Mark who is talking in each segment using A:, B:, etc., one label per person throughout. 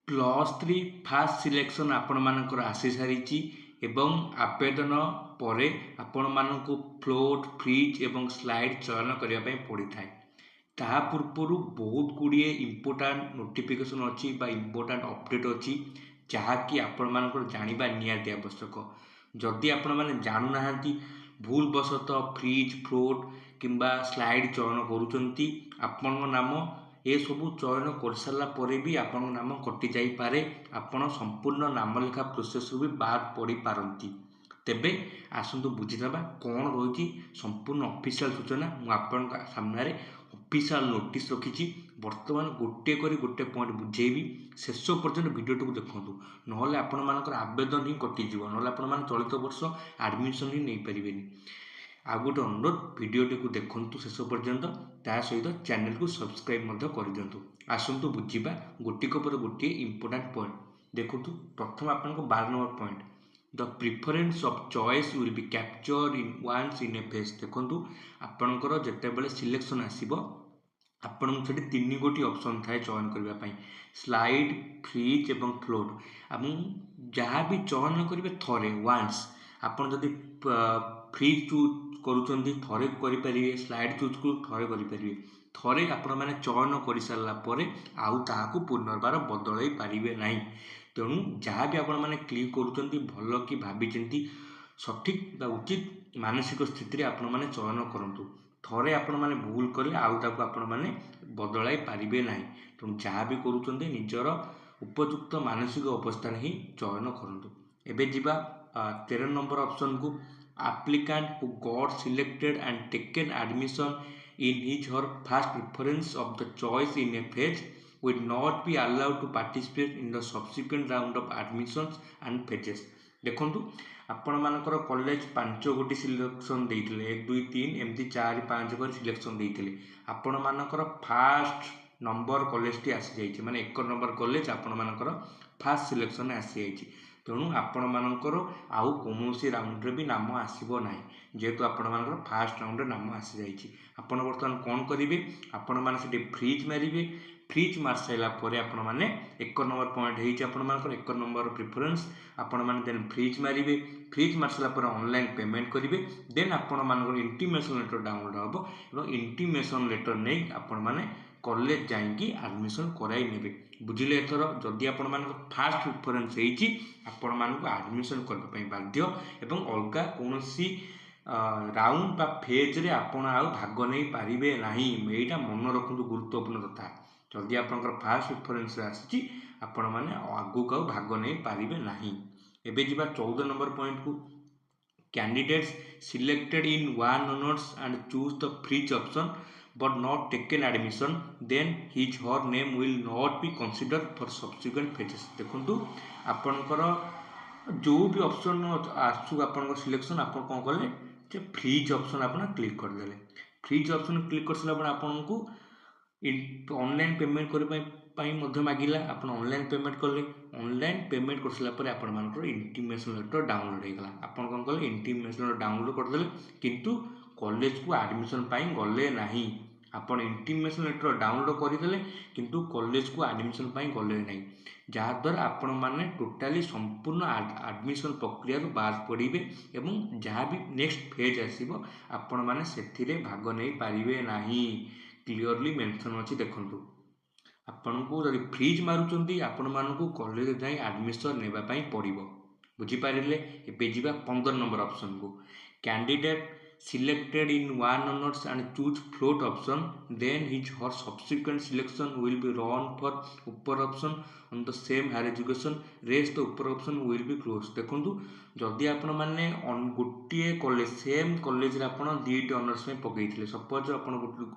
A: +3 fast selection आपण मानकर आसी सारी एवं आवेदन पर आपण मानक फ्लोट फ्रिज एवं स्लाइड चयन करने पड़ी था। ता पूर्वर बहुत गुड़िए इंपोर्टाट नोटिफिकेशन अच्छी इंपोर्टाट अपडेट अच्छी जहाँकि आपण मानकर जानिबा निहाती आवश्यक। जदि आपण माने जानू नाहांती भूल बसतः फ्रिज फ्लोट किंबा स्लाइड चयन करूचंती आपण नाम ये सबू चयन कर सारा पर भी आपण नाम कटि जाई पारे, आपण संपूर्ण नाम लेखा प्रोसेस भी बाद पड़ी पारंती। तेबे आसंतु बुझीदबा कौन रही संपूर्ण ऑफिशियल सूचना मु आपण सामने ऑफिशियल नोटिस रखी। बर्तमान गोटे करी गोटे पॉइंट बुझेबी, शेष पर्यंत वीडियो देखु ना आपण मानकर आवेदन ही कटिज ना आपण मैंने चलित वर्ष एडमिशन ही नहीं पारे। आ गोटे अनुरोध वीडियोटी को देखु शेष पर्यंत, ता सहित चैनल को सब्सक्राइब कर दिंतु। आसतु बुझा गोटिक पर गोटे इंपोर्टाट पॉइंट देखु। प्रथम आप 12 number point, the preference of choice will be capture in once in A phase. देखु आपणकर जितेबाला सिलेक्शन आसो आपण से 3 गोटी ऑप्शन थाए चयन करने, स्लाइड फ्रिज एवं फ्लोट। जहाँ भी चयन करेंगे थरे वन्स, आपड़ जदि फ्रिज चूज करुँच थरे करेंगे, स्लाइड चूज कर थरे करेंगे, थरे आपण मैंने चयन कर सारापर आउ ताकू पुनर्बार बदल पारे ना। तेणु जहाँ भी आपण मैंने क्लिक करुँच भल कि भावी चिंती सठिक उचित मानसिक स्थिति आपण मैंने चयन करूँ। थरे आपण मैंने भूल कले आउ ताकू आपण मैंने बदल पारे ना। तेणु जहाँ भी करुँच निजर उपयुक्त मानसिक अवस्था ही चयन करूँ। एबे जीवा 13 नंबर ऑप्शन को, applicant who got selected and taken admission in his or first preference of the choice in a phase will not be allowed to participate in the subsequent round of admissions and phases। देखु आपण मानकर college 5 गोटी selection देते 1 2 3 एमती 4 5 कर selection देते, आपण मानकर फास्ट नंबर कॉलेज टी आसी जाइए, माने 1 नंबर कॉलेज आपण मानकर फास्ट सिलेक्शन आसी जाइए। तेणु आपण मानकर आउ कौन राउंड भी नाम आसब ना, जेहेतु आपण मानकर फास्ट राउंड नाम आसी जाइए। आपण बर्तमान कौन करेंगे, आपण मैंने फ्रिज मारे, फ्रिज मार सारापर आपण मैंने 1 नंबर पॉइंट होकर 1 नंबर प्रिफरेन्स, आपण मैंने देन फ्रिज मारे, फ्रिज मार सारापर ऑनलाइन पेमेंट करेंगे, देन आपण मानकर इंटीमेशन लेटर डाउनलोड हम और इंटीमेशन लेटर नहीं आपण मैंने कॉलेज जाइए एडमिशन कराई ने। बुझिले एथर जदि आपण मान फास्ट प्रिफरेन्स होती आपण मानक एडमिशन करने बाध्य एवं अलग कौन राउंड बा फेज रे आपण आ भाग नहीं पारे ना। यहीटा मन रखु गुरुत्वपूर्ण कथा, जदि आप फास्ट प्रिफरेन्स आसी आपण मैंने आगुक आ भाग नहीं पारे ना। एबे जीवा 14 नंबर पॉइंट को, candidates selected in one honours and choose the fridge option but not taken admission, then his her name will not be considered for subsequent phases। देखु आपणकर जो भी ऑप्शन आसू आप सिलेक्शन आप कौन कले जे फ्रिज ऑप्शन आप क्लिक करदे। फ्रिज ऑप्शन क्लिक कर सारा आपन को ऑनलाइन पेमेंट करने मांगला, आप ऑनलाइन पेमेंट कले, ऑनलाइन पेमेंट कर सारापर आपण मानकर इंटीमेशन लेटर डाउनलोड होगा। आप कौन कले इंटीमेशन लेटर डाउनलोड करदे किंतु कॉलेज को एडमिशन गले ना। आपण इंटीमेशन लेटर डाउनलोड करदे किंतु कॉलेज को एडमिशन गले ना, जहाद्वारा आपण मैंने टोटाली संपूर्ण एडमिशन प्रक्रिया बाद पड़े एवं जहाँ भी नेक्स्ट फेज आसो आपण मैंने से भाग नहीं पारे ना। क्लीयरली मेंशन अच्छी देखु आपन को जब फ्रिज मारुंट आपण मानक कॉलेज जाए एडमिशन नेबाई पड़ो। बुझीपारे। एबे जीवा 15 नंबर ऑप्शन को, candidate selected in one honors and choose float option, then his or subsequent selection will be run for upper option on the same higher education, rest the upper option will be closed। देखु जदि आपण मैंने गोटे college same college आपण 2टी honours में पकईले, suppose आप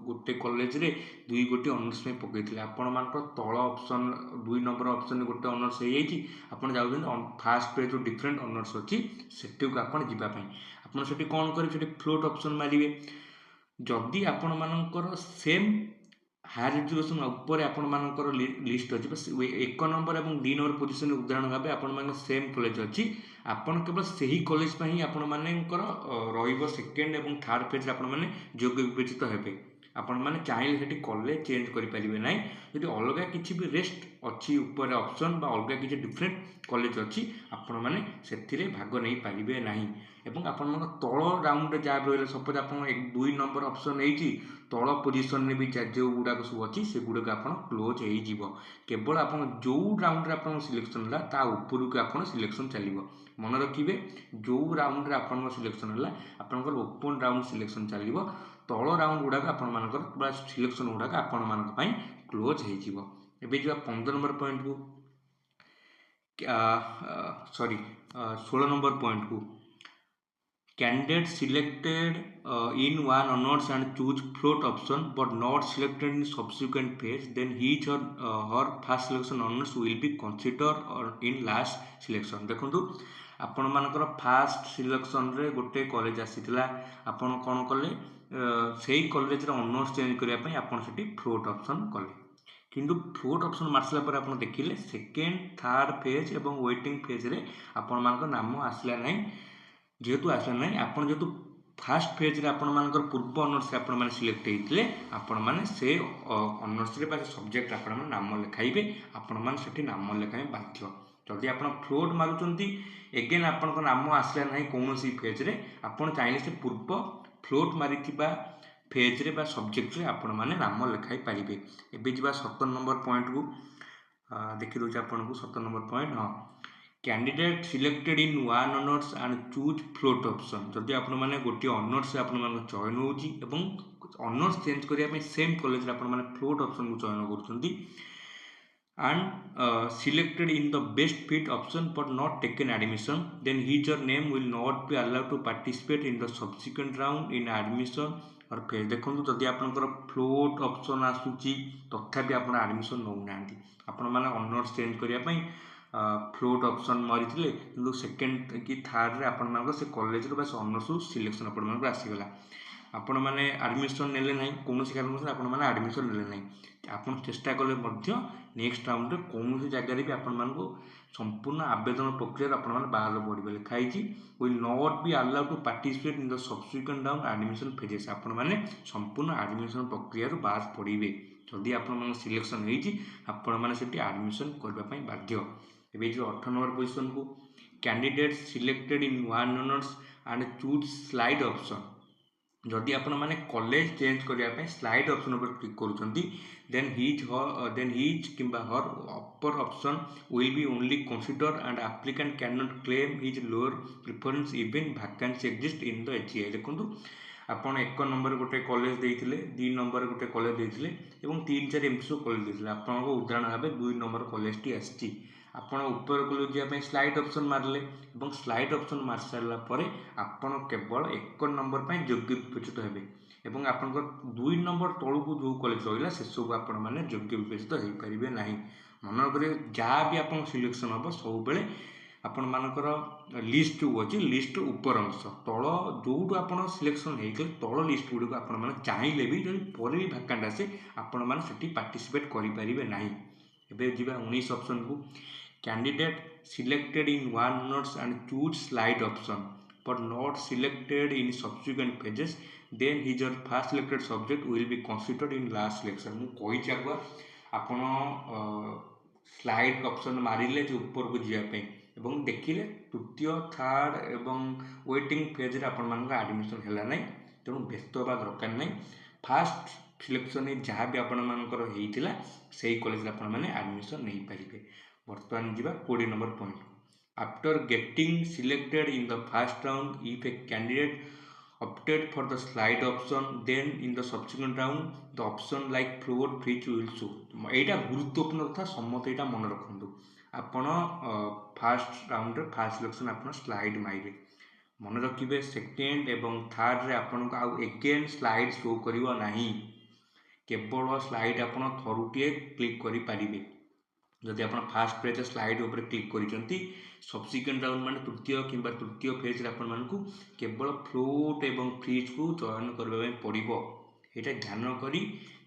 A: गोटे college रे 2 गोटी ऑनर्स में पकईले, आपण मान तल ऑप्शन 2 नंबर ऑप्शन गोटे ऑनर्स हो जाइए, आप जाऊँ फास्ट पे जो डिफरेंट ऑनर्स अच्छी से आप जावाई आपड़ से कौन करेंगे फ्लोट ऑप्शन मारे। जदि आपण मानकर सेम हायर एजुकेशन उपर आपण मानकर लिस्ट अच्छी 1 नंबर और 2 नंबर पोजिशन उदाहरण भाव आपण मान सेम कॉलेज अच्छी, आपण केवल सही कॉलेज ही आपण मानकर सेकेंड और थर्ड फेज आपण मैंने योग्य विवेचित हेबे। आपण मैंने चाहिए सेठी कॉलेज चेंज करें ना यदि अलग किसी भी रेस्ट अच्छी ऊपर ऑप्शन अलग किसी डिफरेंट कॉलेज अच्छी आपण मैंने से भाग नहीं पारे ना एवं आपण तल राउंड जहाँ भी रहा सपोज आप 2 नंबर ऑप्शन है तल पोजिशन में भी जो गुड़ाक सब अच्छी से गुड़ाक आप क्लोज हो केवल आप जो राउंड रे आप सिलेक्शन है ता उपरक आप सिलेक्शन चलो मन रखिए जो राउंड रे आप सिलेक्शन है आपंकर ओपन राउंड सिलेक्शन चलो तल राउंड गुड़ाक आप सिलेक्शन गुड़ाक आपण मान क्लोज हो 15 नंबर पॉइंट को सॉरी 16 नंबर पॉइंट को candidate selected in one honors and choose float option but not selected in subsequent phase then his or her first selection honors will be considered or in last selection देखो आपण मानकर fast selection रे गोटे college आसीथिला आपण कोन कले सेही college रे honours change करिया पई आपण सेठी फ्लोट ऑप्शन कले किंतु फ्लोट ऑप्शन मारसला पर आपण देखिले सेकेंड थर्ड फेज एवं वेटिंग फेज रे आपण मानकर नाम आसला नै जेहेतु आसला ना आप जेहेतु फास्ट फेज रे आपण मानकर पूर्व ऑनर्स आपण माने सिलेक्ट होइतिले आपण माने से ऑनर्स रे बा सब्जेक्ट आपण माने नाम लिखाइबे आपण माने सेठी नाम लिखाइ बाध्य जदि आपण फ्लोट मारुचंती एगेन आपण को नाम आसला नाही कोनोसी फेज रे आपण चाहिले से पूर्व फ्लोट मारिथिबा फेज रे बा सब्जेक्ट रे आपण माने नाम लिखाइ पारिबे एबे जिबा 17 नंबर पॉइंट को देखि दोछ आपण को 17 नंबर पॉइंट हां candidate selected in one honours and choose float option जदि आपण माने गोटे ऑनर्स आपण मान चयन होउची एवं ऑनर्स चेंज करिया पे सेम कॉलेज रे आपण माने फ्लोट ऑप्शन को चयन करछंती and selected in the best fit option but not taken admission then his or name will not be allowed to participate in the subsequent round in admission और फिर देखो जदि आपनकर फ्लोट ऑप्शन आसुची तथापि आपण एडमिशन नौ नांती आपण माने ऑनर्स चेंज करिया पई फ्लोट ऑप्शन मारिथिले किंतु सेकंड कि थर्ड रे आपण मानकर से कॉलेज रो बस ऑनर्स सिलेक्शन आपण मानकर आसी गला आपण माने एडमिशन नेले नाही कोनोसी कारण से आपण माने एडमिशन नेले नाही आपण चेष्टा कले मध्य नेक्स्ट राउंड रे कोनोसी जगह रे भी आपण मानको संपूर्ण आवेदन प्रक्रिया आपण माने बाहर पड़िबे लिखाई will not be allowed to participate in the subsequent round admission phases आपण माने संपूर्ण एडमिशन प्रक्रिया रो बाहर पड़िबे जदि आपण माने सिलेक्शन हेची आपण माने सेठी एडमिशन करबा पई बाध्य एबे जो 18 नंबर पोजीशन को candidate selected in one honours and choose slide option जदि आपण माने कॉलेज चेंज करिया पे स्लाइड ऑप्शन पर क्लिक करूछंती देन हिज किंबा her upper option will be only consider and applicant can not claim his lower preference even vacancy exist in the HEI देखंतु आपण 1 नंबर गोटे कॉलेज देइथिले 2 नंबर गोटे कॉलेज देइथिले एवं 3 4 एमसी कॉलेज देइथिले आपण को उदाहरण भाबे 2 नंबर कॉलेज टी आछि आपण ऊपर को जिया पे स्लाइड ऑप्शन मारले एवं स्लाइड ऑप्शन मार सारला परे आपण केवल 1 नंबर पे योग्य विवेचित हेबे एवं आपण को 2 नंबर तळु को जो कॉलेज रहिला से सब आपण माने योग्य विवेचित हेई परिबे नाही मन करे जा भी आपण सिलेक्शन हो सब बेले आपण मानकर लिस्ट जो अछि लिस्ट ऊपर अंश तळ जोडू आपण सिलेक्शन हेइके तळ लिस्ट गुडी को आपण माने चाहिले भी जदि परे भी वैकेंट आसे आपण माने सेठी पार्टिसिपेट करि परिबे नाही एबे जिबा 19 ऑप्शन को candidate selected in one honors and choose slide option but not selected in subsequent pages then his or first selected subject will be considered in last selection मु कहि जागवा आपण स्लाइड ऑप्शन मारिले जे ऊपर को जिया पे एवं देखिले तृतीय थर्ड एवं वेटिंग फेज रे आपण मान एडमिशन हैला नै तेणु व्यस्त होबा दरकार नै फास्ट सिलेक्शन जहाँ भी आपण मानकर हेइतिला सेही कॉलेज रे आपण माने एडमिशन नै पारिबे बर्तमान जीवा 20 number point after getting selected in the first round if a candidate opted for the slide option then in the subsequent round the option like float which will show एटा गुरुत्वपूर्ण कथा समते एटा मन रखंतु आपण first round रे first selection आपण slide माइबे मन रखिबे second एवं third रे आपण को आ अगेन स्लाइड शो करिवो नाही केवल स्लाइड आपण थरुटिए क्लिक करि परिबे जदि आप फास्ट पेज स्लाइड उपर क्लिक करिसंती सब्सिक्वेंट राउंड माने तृतीय किंबा तृतीय फेज रे आपण मानकु केवल फ्लोट एवं फ्रीज को चयन करबा पड़िबो एटा ध्यान करी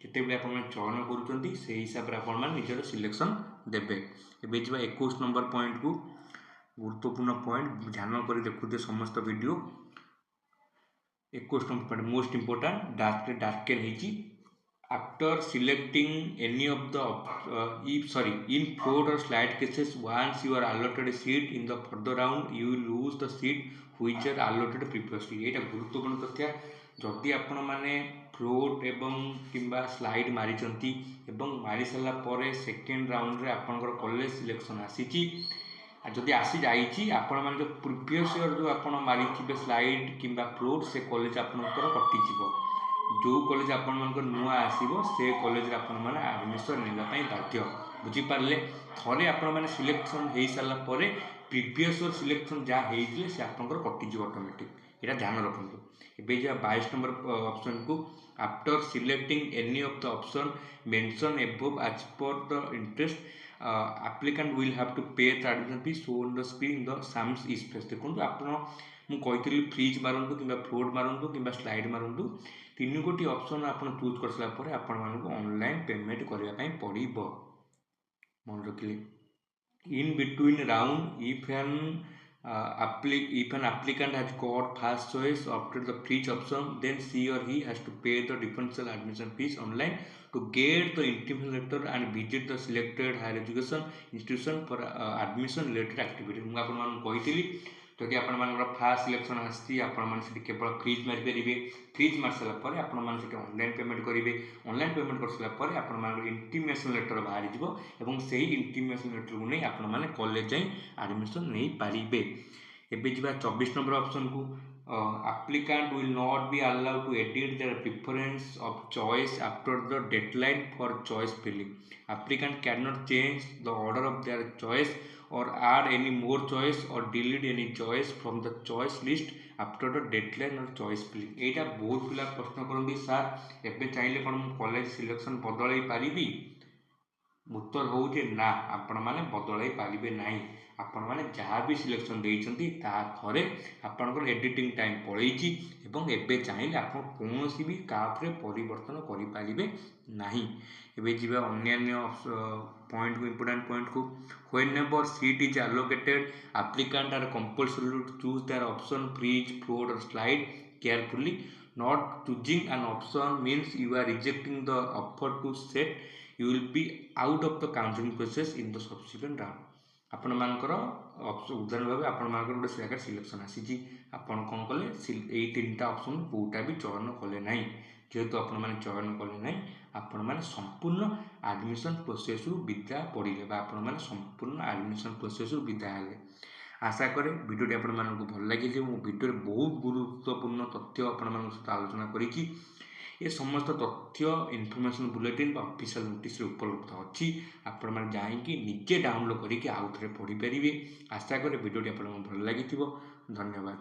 A: केते बे आपण चयन करूचंती से हिसाब रे आपण मान निजर सिलेक्शन देबे एबे जिबा 21 नंबर पॉइंट को गुरुत्वपूर्ण पॉइंट ध्यान करी देखुते समस्त video 21 number point most important डार्केन हेची After selecting any of the in float or slide cases, once you are allotted a seat in the further round, you will lose the seat which are allotted previously. ଏଇଟା ଗୁରୁତ୍ୱପୂର୍ଣ୍ଣ ତଥ୍ୟ। ଯଦି ଆପଣ ମାନେ float ଏବଂ କିମ୍ବା ସ୍ଲାଇଡ୍ ମାରିଛନ୍ତି ଏବଂ ମାରି ସାରିଲା ପରେ ସେକେଣ୍ଡ ରାଉଣ୍ଡରେ ଆପଣଙ୍କର କଲେଜ ସିଲେକ୍ସନ୍ ଆସିଛି, ଯଦି ଆସିଯାଇଛି ଆପଣମାନେ ଯେଉଁ ପ୍ରିଭିୟସ୍ ଇୟର୍ ଯେଉଁ ଆପଣ ମାରିଥିବେ ସ୍ଲାଇଡ୍ କିମ୍ବା ଫ୍ଲୋଟ୍, ସେ କଲେଜ ଆପଣଙ୍କର କଟିଯିବ। ଯେଉଁ କଲେଜ ଆପଣମାନଙ୍କର ନୂଆ ଆସିବ ସେ କଲେଜରେ ଆପଣମାନେ ଆଡ଼ମିସନ୍ ନେବା ପାଇଁ ବାଧ୍ୟ। ବୁଝିପାରିଲେ? ଥରେ ଆପଣମାନେ ସିଲେକ୍ସନ୍ ହେଇସାରିଲା ପରେ ପ୍ରିଭିୟସ୍ ଇୟର୍ ସିଲେକ୍ସନ୍ ଯାହା ହେଇଥିଲେ ସେ ଆପଣଙ୍କର କଟିଯିବ ଅଟୋମେଟିକ୍। ଏଇଟା ଧ୍ୟାନ ରଖନ୍ତୁ। ଏବେ ଯିବା 22 ନମ୍ବର ଅପସନ୍କୁ। After selecting any of the option mention above as per the interest applicant will have to pay the admission fee shown on the screen in the sums is placed। ଦେଖନ୍ତୁ ଆପଣ ମୁଁ କହିଥିଲି ଫ୍ରିଜ୍ ମାରନ୍ତୁ କିମ୍ବା float ମାରନ୍ତୁ କିମ୍ବା slide ମାରନ୍ତୁ, ତିନି ଗୋଟି option ଆପଣ choose କରିସାରିଲା ପରେ ଆପଣମାନଙ୍କୁ ଅନଲାଇନ୍ ପେମେଣ୍ଟ କରିବା ପାଇଁ ପଡ଼ିବ। ମନେ ରଖିଲେ। In between round, if an applicant has got first choice after the free option, then she or he has to pay the differential admission fees online to get the invitation letter and visit the selected higher education institution for admission related activity। ମୁଁ ଆପଣମାନଙ୍କୁ କହିଥିଲି ଯଦି ଆପଣମାନଙ୍କର first selection ଆସିଛି ଆପଣମାନେ ସେଠି କେବଳ fridge ମାରିପାରିବେ। Fridge ମାରି ସାରିଲା ପରେ ଆପଣମାନେ ସେଠି ଅନଲାଇନ୍ ପେମେଣ୍ଟ କରିବେ। ଅନଲାଇନ୍ ପେମେଣ୍ଟ କରିସାରିଲା ପରେ ଆପଣମାନଙ୍କର ଇଣ୍ଟିମେସନ୍ ଲେଟର୍ ବାହାରିଯିବ ଏବଂ ସେହି ଇଣ୍ଟିମେସନ୍ ଲେଟର୍କୁ ନେଇ ଆପଣମାନେ କଲେଜ ଯାଇ ଆଡ଼ମିସନ୍ ନେଇପାରିବେ। ଏବେ ଯିବା 24 number ଅପସନ୍କୁ। applicant will not be allowed to edit their preference of choice after the deadline for choice filling। applicant cannot change the order of their choice or add any more choice or delete any choice from the choice list after the deadline or choice filling। ଏଇଟା ବହୁତ ପିଲା ପ୍ରଶ୍ନ କରନ୍ତି, sir ଏବେ ଚାହିଁଲେ କ'ଣ ମୁଁ college selection ବଦଳାଇ ପାରିବି? ଉତ୍ତର ହେଉଛି ନା, ଆପଣମାନେ ବଦଳାଇ ପାରିବେ ନାହିଁ। ଆପଣମାନେ ଯାହା ବି ସିଲେକ୍ସନ୍ ଦେଇଛନ୍ତି ତାହା ଥରେ ଆପଣଙ୍କର ଏଡ଼ିଟିଂ ଟାଇମ୍ ପଳେଇଛି ଏବଂ ଏବେ ଚାହିଁଲେ ଆପଣ କୌଣସି ବି କାହାପରେ ପରିବର୍ତ୍ତନ କରିପାରିବେ ନାହିଁ। ଏବେ ଯିବା ଅନ୍ୟାନ୍ୟ ପଏଣ୍ଟକୁ, important ପଏଣ୍ଟକୁ। whenever seat is allocated, applicant are compulsory to choose their option fridge, float or slide carefully। not choosing an option means you are rejecting the offer to set। you will be out of the counseling process in the subsequent round। ଆପଣମାନଙ୍କର ଉଦାହରଣ ଭାବେ ଆପଣମାନଙ୍କର ଗୋଟେ ଜାଗାରେ selection ଆସିଛି, ଆପଣ କ'ଣ କଲେ ଏଇ ତିନିଟା ଅପସନ୍ କେଉଁଟା ବି ଚୟନ କଲେ ନାହିଁ। ଯେହେତୁ ଆପଣମାନେ ଚୟନ କଲେ ନାହିଁ, ଆପଣମାନେ ସମ୍ପୂର୍ଣ୍ଣ ଆଡ଼ମିସନ୍ ପ୍ରୋସେସ୍ରୁ ବିଦା ପଡ଼ିଲେ ବା ଆପଣମାନେ ସମ୍ପୂର୍ଣ୍ଣ ଆଡ଼ମିସନ୍ ପ୍ରୋସେସ୍ରୁ ବିଦା ହେଲେ। ଆଶା କରେ ଭିଡ଼ିଓଟି ଆପଣମାନଙ୍କୁ ଭଲ ଲାଗିଥିବ। ମୁଁ ଭିଡ଼ିଓରେ ବହୁତ ଗୁରୁତ୍ୱପୂର୍ଣ୍ଣ ତଥ୍ୟ ଆପଣମାନଙ୍କ ସହିତ ଆଲୋଚନା କରିଛି। ଏ ସମସ୍ତ ତଥ୍ୟ ଇନଫର୍ମେସନ୍ ବୁଲେଟିନ୍ ବା ଅଫିସିଆଲ୍ ନୋଟିସ୍ରେ ଉପଲବ୍ଧ ଅଛି। ଆପଣମାନେ ଯାଇକି ନିଜେ ଡାଉନଲୋଡ଼୍ କରିକି ଆଉ ଥରେ ପଢ଼ିପାରିବେ। ଆଶା କରେ ଭିଡ଼ିଓଟି ଆପଣଙ୍କୁ ଭଲ ଲାଗିଥିବ। ଧନ୍ୟବାଦ।